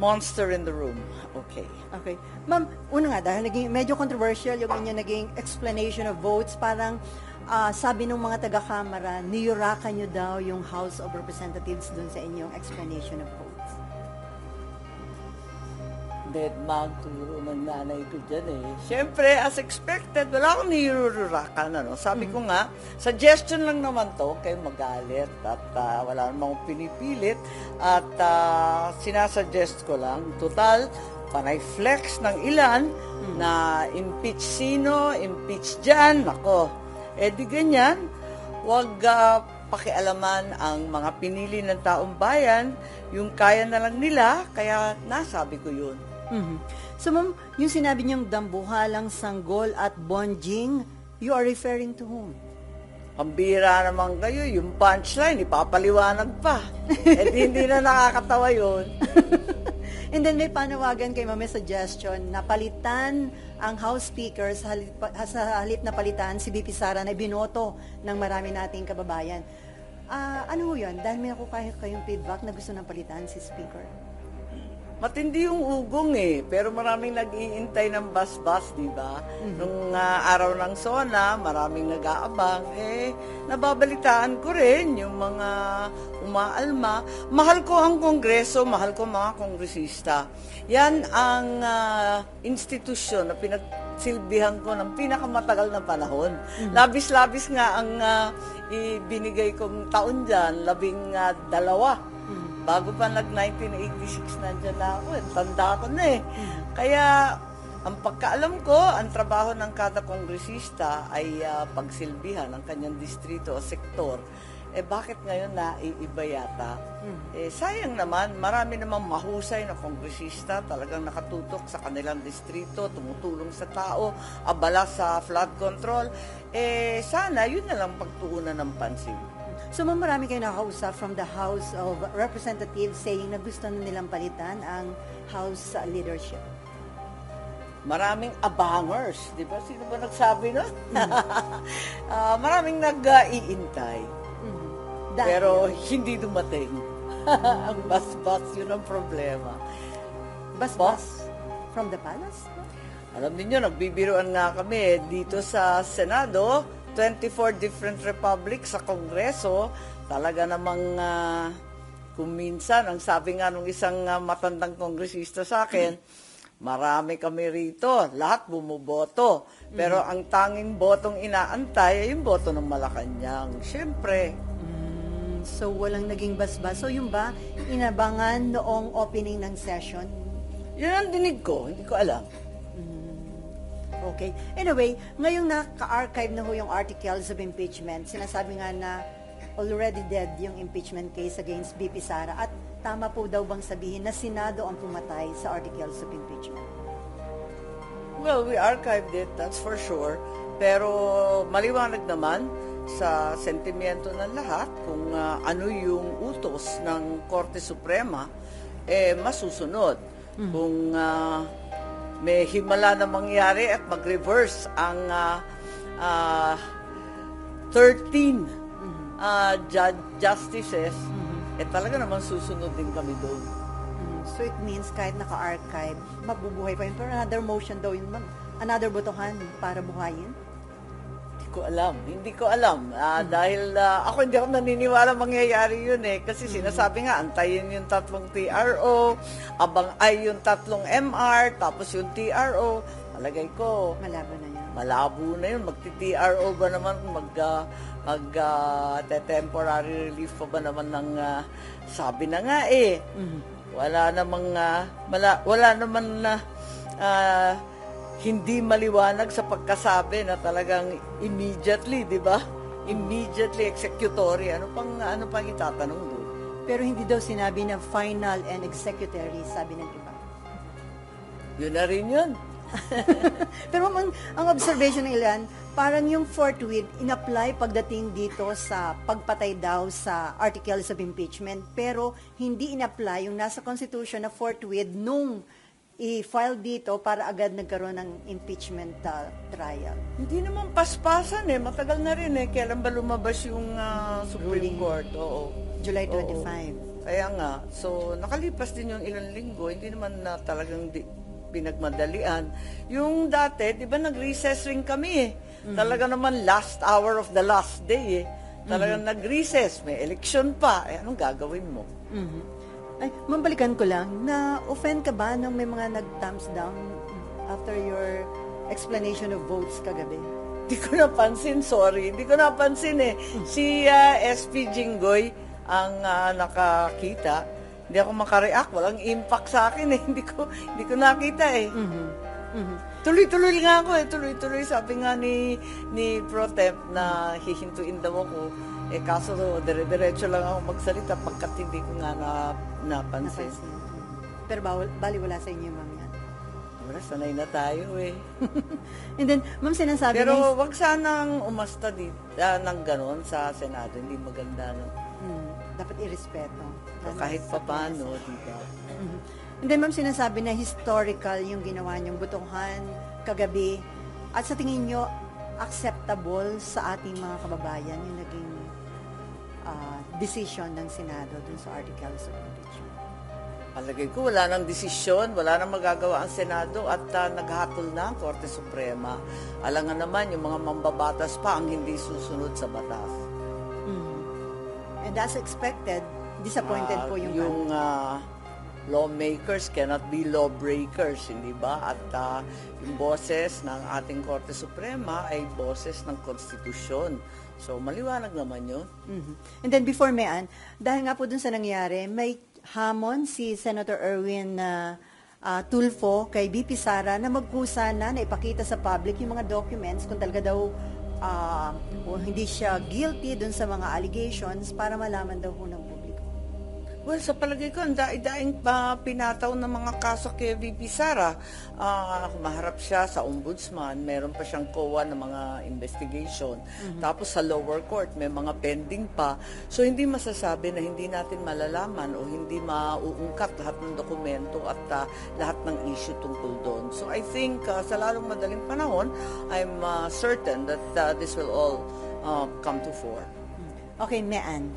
monster in the room. Okay. Okay. Ma'am, una nga, dahil naging medyo controversial yung inyo naging explanation of votes, parang sabi ng mga taga-kamara, niyurakan nyo daw yung House of Representatives dun sa inyong explanation of votes. Dead man, turo ng nanay ko dyan eh. Siyempre, as expected, wala akong niyururakan. Sabi ko nga, suggestion lang naman to, kayo magalit at wala namang pinipilit at sinasuggest ko lang. Total, panay flex ng ilan na impeach sino, impeach dyan. Nako, di ganyan. Huwag pakialaman ang mga pinili ng taong bayan, yung kaya na lang nila, kaya nasabi ko yun. Mm-hmm. So ma'am, yung sinabi niyong dambuhalang sanggol at bonjing, you are referring to whom? Ang bira naman kayo, yung punchline, ipapaliwanag pa. Hindi na nakakatawa yun. And then may panawagan kay Ma'am, may suggestion na palitan ang House Speaker sa halip na palitan si VP Sara na binoto ng marami nating kababayan. Ano yun? Dahil may nakukuha kayong feedback na gusto ng palitan si Speaker. Matindi yung ugong pero maraming nag-iintay ng bus-bus, di ba? Nung araw ng SONA, maraming nag-aabang. Nababalitaan ko rin yung mga umaalma. Mahal ko ang Kongreso, mahal ko mga kongresista. Yan ang institusyon na pinagsilbihan ko ng pinakamatagal na panahon. Labis-labis nga ang ibinigay kong taon dyan, 12. Bago pa nag-1986, nandyan na ako. Tanda ko na Kaya, ang pagkaalam ko, ang trabaho ng kada kongresista ay pagsilbihan ng kanyang distrito o sektor. Bakit ngayon naiiba yata? Sayang naman, marami namang mahusay na kongresista, talagang nakatutok sa kanilang distrito, tumutulong sa tao, abala sa flood control. Sana, yun na lang pagtuunan ng pansin. So marami kayo nakausap from the House of Representatives saying na gusto na nilang palitan ang House leadership. Maraming abangers, di ba? Sino ba nagsabi nun? Maraming nag-iintay. Pero hindi dumating. Ang bus-bus, yun ang problema. Bus-bus? From the palace? Alam niyo, nagbibiruan nga kami dito sa Senado, 24 different republics sa Kongreso, talaga namang kung minsan, ang sabi nga nung isang matandang kongresista sa akin, marami kami rito, lahat bumuboto. Pero ang tanging botong inaantay ay yung boto ng Malacanang. Siyempre. So walang naging basbas. So yung ba, inabangan noong opening ng session? Yun ang dinig ko, hindi ko alam. Okay. Anyway, ngayong naka-archive na ho yung articles of impeachment, sinasabi nga na already dead yung impeachment case against VP Sara at tama po daw bang sabihin na Senado ang pumatay sa articles of impeachment? Well, we archived it, that's for sure. Pero maliwanag naman sa sentimiento ng lahat kung ano yung utos ng Korte Suprema, masusunod. Kung may himala na mangyari at mag-reverse ang 13 justices, talaga naman susunod din kami doon. So it means kahit naka-archive, mabubuhay pa yun. Pero another motion daw yun, ma'am. Another botohan para buhayin? Hindi ko alam. Dahil ako hindi ako naniniwala mangyayari yun Kasi sinasabi nga, antayin yung 3 TRO, abang ay yung 3 MR, tapos yung TRO. Palagay ko, Malabo na yan. Malabo na yun. Magti-TRO ba naman? Temporary relief pa ba naman ng sabi na nga Wala namang hindi maliwanag sa pagkasabi na talagang immediately, di ba? Immediately executory. Ano pang itatanong doon? Pero hindi daw sinabi na final and executory, sabi ng iba. Yun na rin yun. Pero ang observation ng ilan, parang yung forthwith in-apply pagdating dito sa pagpatay daw sa articles of impeachment, pero hindi in-apply yung nasa Constitution na forthwith nung i-file dito para agad nagkaroon ng impeachment trial. Hindi naman paspasan Matagal na rin Kailan ba lumabas yung Supreme Court? Oo. July 25. Kaya nga, so nakalipas din yung ilang linggo, hindi naman na talagang pinagmadalian. Yung dati, di ba nag-recess rin kami eh. Talaga naman last hour of the last day eh. Talagang nag-recess, may election pa. Eh, anong gagawin mo? Ay, mambalikan ko lang, na-offend ka ba nung may mga nag-thumbs down after your explanation of votes kagabi? Hindi ko napansin, sorry. Hindi ko napansin eh. Si SP Jinggoy ang nakakita. Hindi ako makareact. Walang impact sa akin eh. Hindi ko nakita eh. Tuloy-tuloy nga ako eh. Tuloy-tuloy. Sabi nga ni Pro Temp na hihintuin daw ako. Eh kaso dire-diretso lang ako magsalita pagkat hindi ko nga napansin. Pero bali wala sa inyo, ma'am, yan. Wala, sanay na tayo eh. And then, ma'am, sinasabi Pero wag sanang umasta ng ganon sa Senado. Hindi maganda, no? dapat irespeto. So, kahit pa paano, di ba? And then, ma'am, sinasabi na historical yung ginawa niyong botohan kagabi. At sa tingin niyo, acceptable sa ating mga kababayan yung naging decision ng Senado dun sa articles of impeachment? Palagay ko, wala nang desisyon, wala nang magagawa ang Senado at naghatol na ang Korte Suprema. Alangan naman, yung mga mambabatas pa ang hindi susunod sa batas. And as expected, disappointed po yung lawmakers cannot be lawbreakers, hindi ba? At yung boses ng ating Korte Suprema ay boses ng konstitusyon. So, maliwanag naman yun. And then before Mayan, dahil nga po dun sa nangyari, may hamon si Senator Erwin Tulfo kay BP Sara na magkusa na ipakita sa public yung mga documents kung talaga daw o hindi siya guilty dun sa mga allegations para malaman daw po ng publiko. Well, sa palagay ko, ang daing pinataw ng mga kaso kay VP Sara. Maharap siya sa ombudsman, meron pa siyang COA ng mga investigation. Tapos sa lower court, may mga pending pa. So, hindi masasabi na hindi natin malalaman o hindi mauungkat lahat ng dokumento at lahat ng issue tungkol doon. So, I think sa lalong madaling panahon, I'm certain that this will all come to fore. Okay, Mayan.